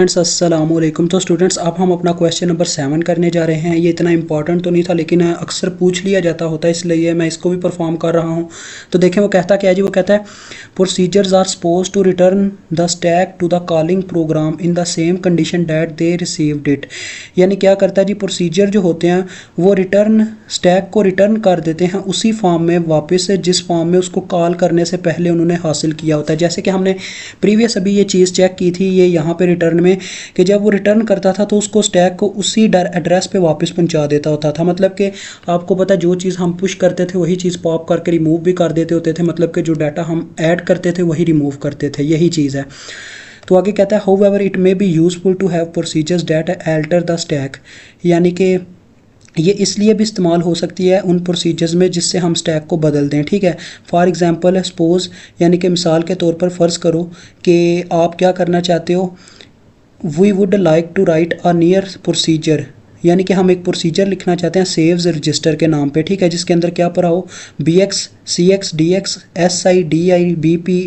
Friends अस्सलाम वालेकुम। तो स्टूडेंट्स अब हम अपना क्वेश्चन नंबर 7 करने जा रहे हैं। ये इतना इंपॉर्टेंट तो नहीं था लेकिन अक्सर पूछ लिया जाता होता है, इसलिए मैं इसको भी परफॉर्म कर रहा हूँ। तो देखें वो कहता क्या है जी, वो कहता है procedures are suppose to return the stack to the calling program in the same condition that they received it. यानी क्या करता है जी, प्रोसीजर जो होते हैं वो रिटर्न स्टैक को रिटर्न कर देते हैं उसी फॉर्म में वापस से जिस फॉर्म में उसको कॉल करने से पहले उन्होंने हासिल किया होता है। जैसे कि हमने प्रीवियस अभी ये चीज़ चेक की थी, ये यहाँ पे रिटर्न में कि जब वो रिटर्न करता था तो उसको स्टैक को उसी एड्रेस पे वापस पहुंचा देता होता था। मतलब कि आपको पता है जो चीज़ हम पुश करते थे वही चीज़ पॉप करके रिमूव भी कर देते होते थे, मतलब कि जो डाटा हम ऐड करते थे वही रिमूव करते थे, यही चीज़ है। तो आगे कहता है however it may be useful to have procedures that alter the stack. यानी कि ये इसलिए भी इस्तेमाल हो सकती है उन प्रोसीजर्स में जिससे हम स्टैक को बदल दें। ठीक है, फॉर एग्जांपल सपोज, यानी कि मिसाल के तौर पर फ़र्ज़ करो कि आप क्या करना चाहते हो, we would like to write a near procedure, यानी कि हम एक प्रोसीजर लिखना चाहते हैं सेव्स रजिस्टर के नाम पे। ठीक है, जिसके अंदर क्या पड़ा हो, BX CX DX SI DI BP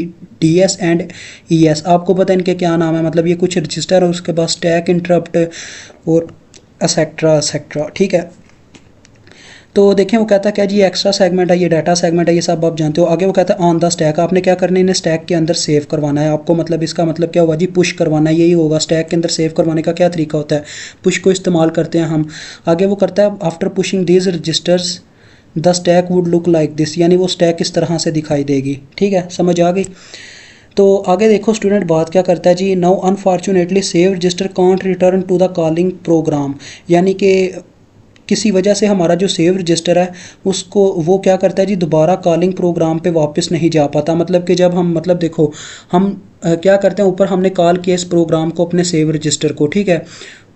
DS and ES। आपको पता है इनके क्या नाम है, मतलब ये कुछ रजिस्टर है, उसके बाद स्टैक इंटरप्ट और एक्सेट्रा एक्सेट्रा। ठीक है, तो देखें वो कहता है क्या जी, एक्स्ट्रा सेगमेंट है, ये डाटा सेगमेंट है, ये सब आप जानते हो। आगे वो कहता है ऑन द स्टैक, आपने क्या करना है, इन्हें स्टैक के अंदर सेव करवाना है आपको। मतलब इसका मतलब क्या होगा जी, पुश करवाना है, यही होगा। स्टैक के अंदर सेव करवाने का क्या तरीका होता है, पुश को इस्तेमाल करते हैं हम। आगे वो करता है after pushing these registers the stack would look like this, यानी वो स्टैक इस तरह से दिखाई देगी। ठीक है, समझ आ गई। तो आगे देखो स्टूडेंट बात क्या करता है जी, now unfortunately save register can't return to the calling program. यानी कि किसी वजह से हमारा जो सेव रजिस्टर है उसको वो क्या करता है जी, दोबारा कॉलिंग प्रोग्राम पे वापस नहीं जा पाता। मतलब कि जब हम मतलब देखो हम क्या करते हैं, ऊपर हमने कॉल किया इस प्रोग्राम को अपने सेव रजिस्टर को। ठीक है,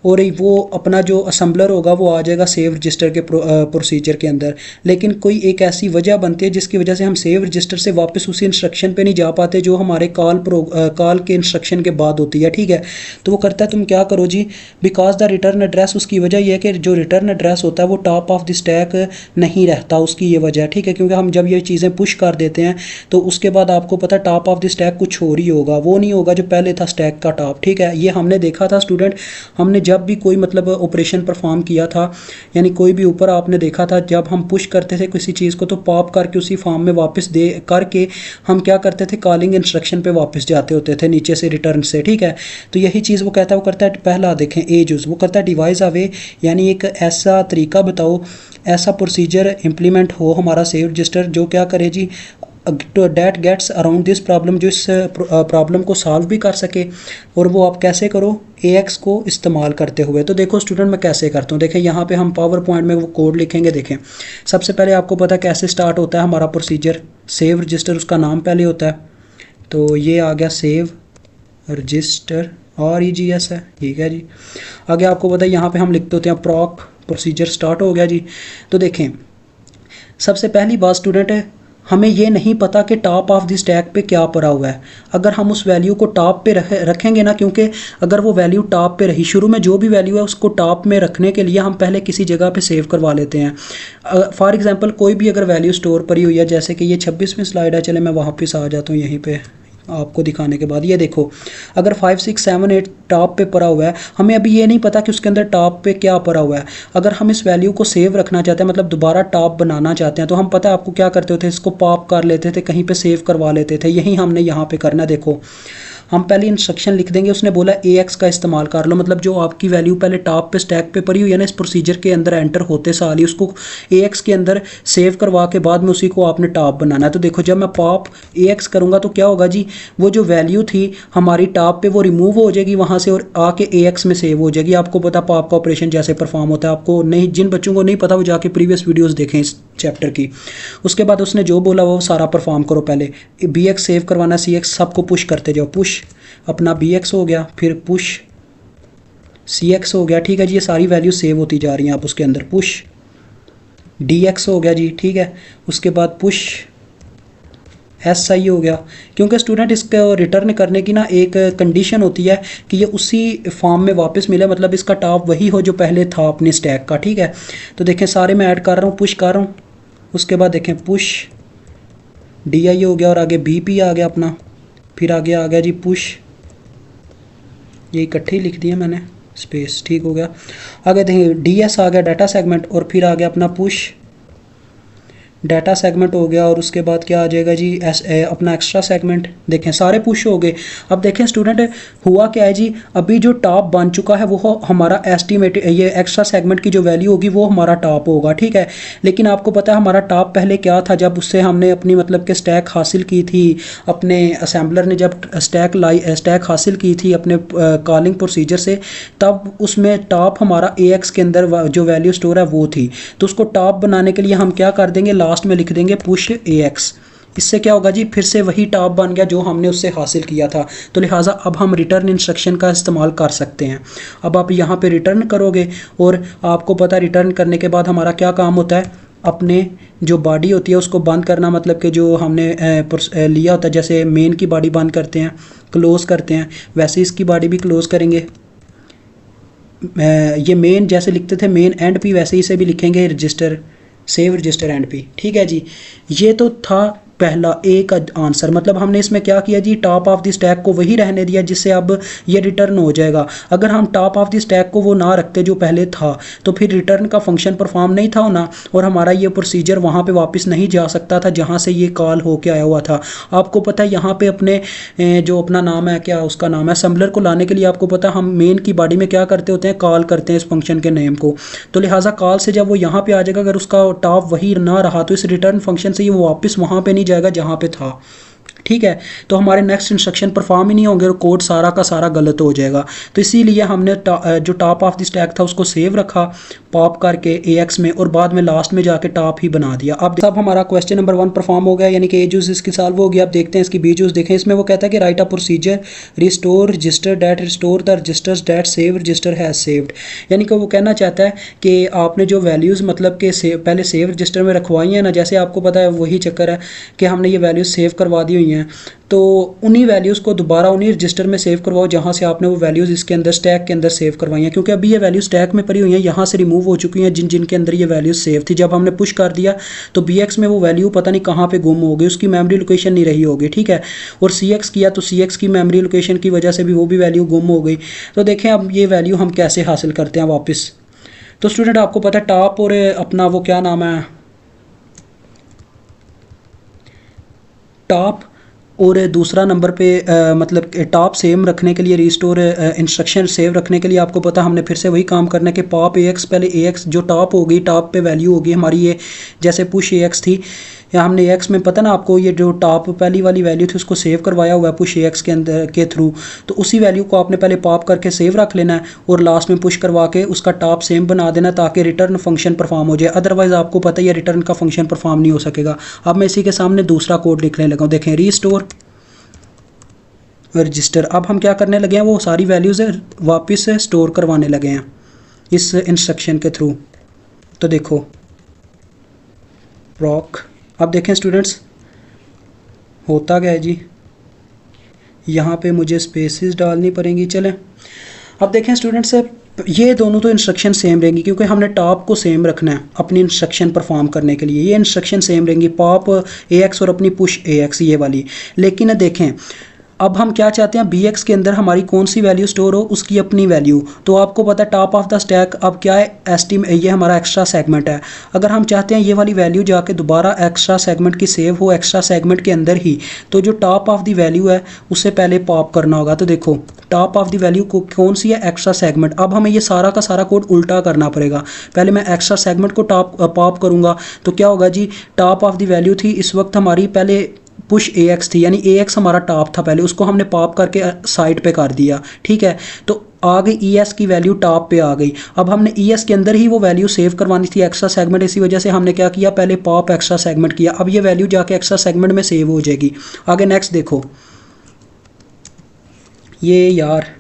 और वो अपना जो असम्बलर होगा वो आ जाएगा सेव रजिस्टर के प्रोसीजर के अंदर। लेकिन कोई एक ऐसी वजह बनती है जिसकी वजह से हम सेव रजिस्टर से वापस उसी इंस्ट्रक्शन पे नहीं जा पाते जो हमारे कॉल के इंस्ट्रक्शन के बाद होती है। ठीक है, तो वो करता है तुम क्या करो जी, बिकॉज द रिटर्न एड्रेस, उसकी वजह यह है कि जो रिटर्न एड्रेस होता है वो टॉप ऑफ द स्टैक नहीं रहता, उसकी ये वजह है। ठीक है, क्योंकि हम जब ये चीज़ें पुश कर देते हैं तो उसके बाद आपको पता है टॉप ऑफ द स्टैक कुछ और ही होगा, वो नहीं होगा जो पहले था स्टैक का टॉप। ठीक है, ये हमने देखा था स्टूडेंट, हमने जब भी कोई मतलब ऑपरेशन परफॉर्म किया था, यानी कोई भी ऊपर आपने देखा था जब हम पुश करते थे किसी चीज़ को तो पॉप करके उसी फॉर्म में वापस दे करके हम क्या करते थे, कॉलिंग इंस्ट्रक्शन पे वापस जाते होते थे नीचे से रिटर्न से। ठीक है, तो यही चीज़ वो कहता है, वो करता है पहला देखें एज, वो करता है डिवाइस अ वे, यानी एक ऐसा तरीका बताओ, ऐसा प्रोसीजर इंप्लीमेंट हो हमारा सेव रजिस्टर जो क्या करे जी, that gets around this problem, जो इस प्रॉब्लम को सॉल्व भी कर सके। और वो आप कैसे करो, AX को इस्तेमाल करते हुए। तो देखो स्टूडेंट मैं कैसे करता हूँ, देखें यहाँ पे हम पावर पॉइंट में वो कोड लिखेंगे। देखें सबसे पहले आपको पता कैसे स्टार्ट होता है हमारा प्रोसीजर, सेव रजिस्टर उसका नाम पहले होता है, तो ये आ गया सेव रजिस्टर REGS है। ठीक है जी, आगे आपको पता है यहाँ पे हम लिखते होते हैं प्रॉक, प्रोसीजर स्टार्ट हो गया जी। तो देखें सबसे पहली बात स्टूडेंट है, हमें ये नहीं पता कि टॉप ऑफ द स्टैक पे क्या पड़ा हुआ है। अगर हम उस वैल्यू को टॉप पे रखेंगे ना, क्योंकि अगर वो वैल्यू टॉप पे रही, शुरू में जो भी वैल्यू है उसको टॉप में रखने के लिए हम पहले किसी जगह पे सेव करवा लेते हैं। फॉर एग्जांपल कोई भी अगर वैल्यू स्टोर पड़ी हुई है, जैसे कि ये 26वीं स्लाइड है, चले मैं वापस आ जाता हूँ यहीं पे आपको दिखाने के बाद। ये देखो अगर 5 6 7 8 टॉप पे पड़ा हुआ है, हमें अभी ये नहीं पता कि उसके अंदर टॉप पे क्या पड़ा हुआ है। अगर हम इस वैल्यू को सेव रखना चाहते हैं, मतलब दोबारा टॉप बनाना चाहते हैं, तो हम पता है आपको क्या करते थे, इसको पॉप कर लेते थे, कहीं पे सेव करवा लेते थे। यही हमने यहाँ पे करना। देखो हम पहले इंस्ट्रक्शन लिख देंगे, उसने बोला AX का इस्तेमाल कर लो, मतलब जो आपकी वैल्यू पहले टॉप पे स्टैक पे पड़ी हुई है ना, इस प्रोसीजर के अंदर एंटर होते साल ही उसको AX के अंदर सेव करवा के बाद में उसी को आपने टॉप बनाना है। तो देखो जब मैं पॉप AX करूँगा तो क्या होगा जी, वो जो वैल्यू थी हमारी टॉप पे वो रिमूव हो जाएगी वहाँ से और आके AX में सेव हो जाएगी। आपको पता पॉप का ऑपरेशन जैसे परफॉर्म होता है, आपको नहीं, जिन बच्चों को नहीं पता वो जाके प्रीवियस वीडियोज़ देखें इस चैप्टर की। उसके बाद उसने जो बोला वो सारा परफॉर्म करो, पहले BX सेव करवाना, CX सबको पुश करते जाओ, पुश अपना BX हो गया, फिर पुश CX हो गया। ठीक है जी, ये सारी वैल्यू सेव होती जा रही हैं आप उसके अंदर, पुश DX हो गया जी। ठीक है, उसके बाद पुश SI हो गया, क्योंकि स्टूडेंट इसको रिटर्न करने की ना एक कंडीशन होती है कि ये उसी फॉर्म में वापस मिले, मतलब इसका टॉप वही हो जो पहले था अपने स्टैक का। ठीक है, तो देखें सारे मैं ऐड कर रहा हूँ, पुश कर रहा हूँ, उसके बाद देखें पुश DI हो गया और आगे BP आ गया अपना, फिर आगे आ गया जी पुश ये इकट्ठे ही लिख दिया मैंने, स्पेस, ठीक हो गया। आगे देखिए DS आ गया डाटा सेगमेंट, और फिर आ गया अपना पुश डाटा सेगमेंट हो गया, और उसके बाद क्या आ जाएगा जी अपना एक्स्ट्रा सेगमेंट। देखें सारे पुश हो गए। अब देखें स्टूडेंट हुआ क्या है जी, अभी जो टॉप बन चुका है वो हमारा एस्टिमेट, ये एक्स्ट्रा सेगमेंट की जो वैल्यू होगी वो हमारा टॉप होगा, ठीक है। लेकिन आपको पता है हमारा टॉप पहले क्या था, जब उससे हमने अपनी मतलब के स्टैक हासिल की थी, अपने असेंबलर ने जब स्टैक हासिल की थी अपने कॉलिंग प्रोसीजर से, तब उसमें टॉप हमारा AX के अंदर जो वैल्यू स्टोर है वो थी। तो उसको टॉप बनाने के लिए हम क्या कर देंगे, लास्ट में लिख देंगे पुश AX। इससे क्या होगा जी, फिर से वही टॉप बन गया जो हमने उससे हासिल किया था। तो लिहाजा अब हम रिटर्न इंस्ट्रक्शन का इस्तेमाल कर सकते हैं। अब आप यहाँ पे रिटर्न करोगे, और आपको पता है रिटर्न करने के बाद हमारा क्या काम होता है, अपने जो बॉडी होती है उसको बंद करना, मतलब कि जो हमने लिया होता है, जैसे मेन की बॉडी बंद करते हैं, क्लोज करते हैं, वैसे इसकी बॉडी भी क्लोज करेंगे। ये मेन जैसे लिखते थे मेन एंड पी, वैसे इसे भी लिखेंगे register save register and P, ठीक है जी। ये तो था पहला ए का आंसर। मतलब हमने इसमें क्या किया जी, टॉप ऑफ द स्टैक को वही रहने दिया जिससे अब ये रिटर्न हो जाएगा। अगर हम टॉप ऑफ द स्टैक को वो ना रखते जो पहले था, तो फिर रिटर्न का फंक्शन परफॉर्म नहीं था होना, और हमारा ये प्रोसीजर वहाँ पे वापस नहीं जा सकता था जहाँ से ये कॉल होके आया हुआ था। आपको पता है यहाँ पे अपने जो अपना नाम है, क्या उसका नाम है, असेंबलर को लाने के लिए आपको पता हम मेन की बॉडी में क्या करते होते हैं, कॉल करते हैं इस फंक्शन के नेम को। तो लिहाजा कॉल से जब वो यहाँ पे आ जाएगा, अगर उसका टॉप वही ना रहा तो इस रिटर्न फंक्शन से ये वो वापस वहाँ पे नहीं जाएगा जहाँ पे था, ठीक है। तो हमारे नेक्स्ट इंस्ट्रक्शन परफॉर्म ही नहीं होंगे और कोड सारा का सारा गलत हो जाएगा। तो इसीलिए हमने जो टॉप ऑफ द स्टैक था उसको सेव रखा पॉप करके AX में, और बाद में लास्ट में जाके टॉप ही बना दिया। अब सब हमारा क्वेश्चन नंबर 1 परफॉर्म हो गया, यानी कि A यूज इसकी सॉल्व हो गया। अब देखते हैं इसकी B यूज देखें। इसमें वो कहता है कि write a procedure restore register that restore the registers that save register has saved. यानी कि वो कहना चाहता है कि आपने जो वैल्यूज़ मतलब कि पहले सेव रजिस्टर में रखवाई हैं ना, जैसे आपको पता है वही चक्कर है कि हमने ये वैल्यूज़ सेव करवा दी हुई हैं, तो उन्हीं वैल्यूज़ को दोबारा उन्हीं रजिस्टर में सेव करवाओ जहाँ से आपने वो वैल्यूज़ इसके अंदर स्टैक के अंदर सेव करवाई हैं। क्योंकि अभी ये वैल्यूज स्टैक में पड़ी हुई हैं, यहाँ से रिमूव हो चुकी हैं जिनके अंदर ये वैल्यूज़ सेव थी। जब हमने पुश कर दिया तो BX में वो वैल्यू पता नहीं कहाँ पे गुम हो गई, उसकी मेमोरी लोकेशन नहीं रही होगी, ठीक है। और CX किया तो CX की मेमोरी लोकेशन की वजह से भी वो भी वैल्यू गुम हो गई। तो देखें अब ये वैल्यू हम कैसे हासिल करते हैं वापस। तो स्टूडेंट आपको पता है टॉप और अपना वो क्या नाम है, टॉप और दूसरा नंबर पे मतलब टॉप सेम रखने के लिए रिस्टोर इंस्ट्रक्शन सेव रखने के लिए आपको पता हमने फिर से वही काम करना है कि पॉप AX, पहले AX जो टॉप होगी, टॉप पे वैल्यू होगी हमारी, ये जैसे पुश AX थी, या हमने AX में पता ना आपको ये जो टॉप पहली वाली वैल्यू थी उसको सेव करवाया हुआ है पुश AX के अंदर के थ्रू। तो उसी वैल्यू को आपने पहले पॉप करके सेव रख लेना है और लास्ट में पुश करवा के उसका टॉप सेम बना देना ताकि रिटर्न फंक्शन परफॉर्म हो जाए। अदरवाइज आपको पता है ये रिटर्न का फंक्शन परफॉर्म नहीं हो सकेगा। अब मैं इसी के सामने दूसरा कोड लिखने लगा हूँ। देखें रीस्टोर रजिस्टर। अब हम क्या करने लगे हैं, वो सारी वैल्यूज़ वापस से स्टोर करवाने लगे हैं इस इंस्ट्रक्शन के थ्रू। तो देखो प्रॉक, अब देखें स्टूडेंट्स होता क्या है जी, यहाँ पे मुझे स्पेसेस डालनी पड़ेंगी। चलें अब देखें स्टूडेंट्स, ये दोनों तो इंस्ट्रक्शन सेम रहेंगी क्योंकि हमने टॉप को सेम रखना है अपनी इंस्ट्रक्शन परफॉर्म करने के लिए। ये इंस्ट्रक्शन सेम रहेंगी, पॉप AX और अपनी पुश AX ये वाली। लेकिन देखें अब हम क्या चाहते हैं, BX के अंदर हमारी कौन सी वैल्यू स्टोर हो, उसकी अपनी वैल्यू। तो आपको पता है टॉप ऑफ द स्टैक अब क्या है, ये हमारा एक्स्ट्रा सेगमेंट है। अगर हम चाहते हैं ये वाली वैल्यू जाके दोबारा एक्स्ट्रा सेगमेंट की सेव हो एक्स्ट्रा सेगमेंट के अंदर ही, तो जो टॉप ऑफ द वैल्यू है उससे पहले पॉप करना होगा। तो देखो टॉप ऑफ द वैल्यू को कौन सी है, एक्स्ट्रा सेगमेंट। अब हमें ये सारा का सारा कोड उल्टा करना पड़ेगा। पहले मैं एक्स्ट्रा सेगमेंट को पॉप करूँगा तो क्या होगा जी, टॉप ऑफ द वैल्यू थी इस वक्त हमारी, पहले पुश AX थी, यानी AX हमारा टॉप था पहले, उसको हमने पॉप करके साइड पे कर दिया, ठीक है। तो आ गई ES की वैल्यू टॉप पे आ गई। अब हमने ES के अंदर ही वो वैल्यू सेव करवानी थी एक्स्ट्रा सेगमेंट, इसी वजह से हमने क्या किया, पहले पॉप एक्स्ट्रा सेगमेंट किया। अब ये वैल्यू जाके एक्स्ट्रा सेगमेंट में सेव हो जाएगी। आगे नेक्स्ट देखो, ये यार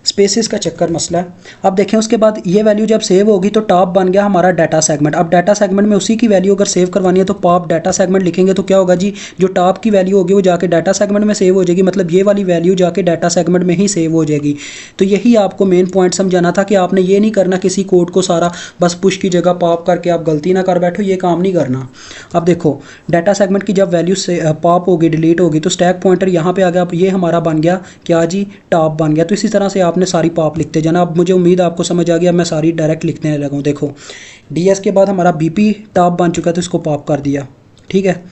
स्पेसेस का चक्कर मसला है। अब देखें उसके बाद ये वैल्यू जब सेव होगी तो टॉप बन गया हमारा डाटा सेगमेंट। अब डाटा सेगमेंट में उसी की वैल्यू अगर सेव करवानी है तो पॉप डाटा सेगमेंट लिखेंगे तो क्या होगा जी, जो टॉप की वैल्यू होगी वो जाके डाटा सेगमेंट में सेव हो जाएगी। मतलब ये वाली वैल्यू जाके डाटा सेगमेंट में ही सेव हो जाएगी। तो यही आपको मेन पॉइंट समझाना था कि आपने ये नहीं करना किसी कोड को सारा बस पुश की जगह पॉप करके आप गलती ना कर बैठो, ये काम नहीं करना। अब देखो डाटा सेगमेंट की जब वैल्यू से पॉप होगी डिलीट होगी तो स्टैक पॉइंटर यहाँ पे आ गया। अब ये हमारा बन गया क्या जी, टॉप बन गया। तो इसी तरह से आप आपने सारी पॉप लिखते जाना। अब मुझे उम्मीद आपको समझ आ गया, मैं सारी डायरेक्ट लिखने लगा हूँ। देखो DS के बाद हमारा BP टॉप बन चुका है तो इसको पॉप कर दिया, ठीक है।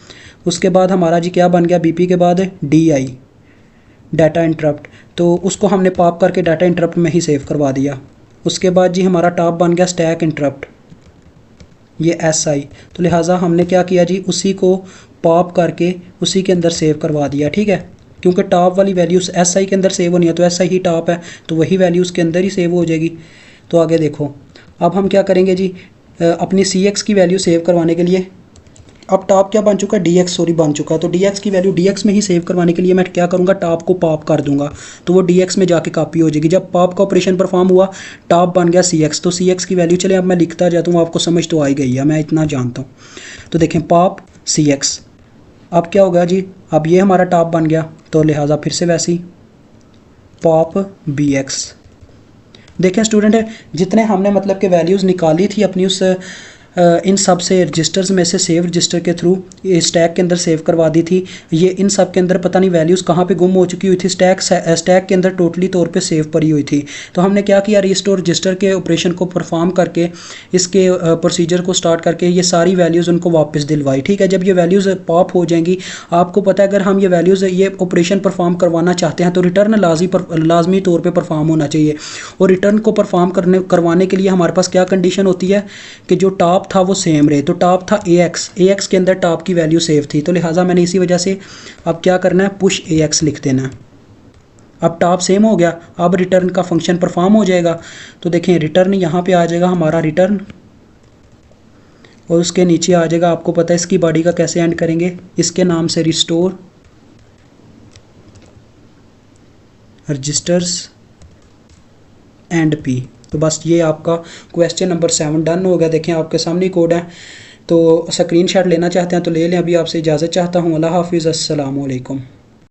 उसके बाद हमारा जी क्या बन गया, BP के बाद DI डाटा इंटरप्ट, तो उसको हमने पॉप करके डाटा इंटरप्ट में ही सेव करवा दिया। उसके बाद जी हमारा टॉप बन गया स्टैक इंटरप्ट, ये SI, तो लिहाजा हमने क्या किया जी, उसी को पॉप करके उसी के अंदर सेव करवा दिया, ठीक है। क्योंकि टॉप वाली वैल्यूज़ SI के अंदर सेव होनी है तो SI ही टॉप है, तो वही वैल्यूज़ के अंदर ही सेव हो जाएगी। तो आगे देखो, अब हम क्या करेंगे जी, अपनी CX की वैल्यू सेव करवाने के लिए, अब टॉप क्या बन चुका है, DX बन चुका है, तो DX की वैल्यू DX में ही सेव करवाने के लिए मैं क्या करूँगा, टॉप को पॉप कर दूंगा तो वो DX में जाके कॉपी हो जाएगी। जब पॉप का ऑपरेशन परफॉर्म हुआ, टॉप बन गया CX, तो CX की वैल्यू, चले अब मैं लिखता जाता हूँ, आपको समझ तो आ ही गई है, मैं इतना जानता हूँ। तो देखें पॉप CX, अब क्या होगा जी, अब ये हमारा टॉप बन गया, तो लिहाजा फिर से वैसे ही पॉप BX। देखें स्टूडेंट, जितने हमने मतलब कि वैल्यूज़ निकाली थी अपनी उस इन सब से रजिस्टर्स में से सेव रजिस्टर के थ्रू ये स्टैक के अंदर सेव करवा दी थी, ये इन सब के अंदर पता नहीं वैल्यूज़ कहाँ पे गुम हो चुकी हुई थी, स्टैक के अंदर टोटली तौर पे सेव पड़ी हुई थी। तो हमने क्या किया, रीस्टोर रजिस्टर के ऑपरेशन को परफॉर्म करके इसके प्रोसीजर को स्टार्ट करके ये सारी वैल्यूज़ उनको वापस दिलवाई, ठीक है। जब ये वैल्यूज़ पॉप हो जाएंगी, आपको पता है अगर हम ये वैल्यूज़ ये ऑपरेशन परफॉर्म करवाना चाहते हैं तो रिटर्न लाजमी तौर पर परफॉर्म होना चाहिए, और रिटर्न को परफॉर्म करवाने के लिए हमारे पास क्या कंडीशन होती है कि जो टॉप था वो सेम रहे। तो टॉप था AX के अंदर टॉप की वैल्यू सेव थी, तो लिहाजा मैंने इसी वजह से अब क्या करना है, पुश AX लिख देना। अब टॉप सेम हो गया, अब रिटर्न का फंक्शन परफॉर्म हो जाएगा। तो देखें रिटर्न यहाँ पे आ जाएगा हमारा रिटर्न, और उसके नीचे आ जाएगा, आपको पता है इसकी बॉडी का कैसे एंड करेंगे, इसके नाम से रिस्टोर रजिस्टर्स एंड P। तो बस ये आपका क्वेश्चन नंबर 7 डन हो गया। देखें आपके सामने कोड है, तो स्क्रीनशॉट लेना चाहते हैं तो ले लें। अभी आपसे इजाज़त चाहता हूँ। अल्लाह हाफिज़, अस्सलाम वालेकुम।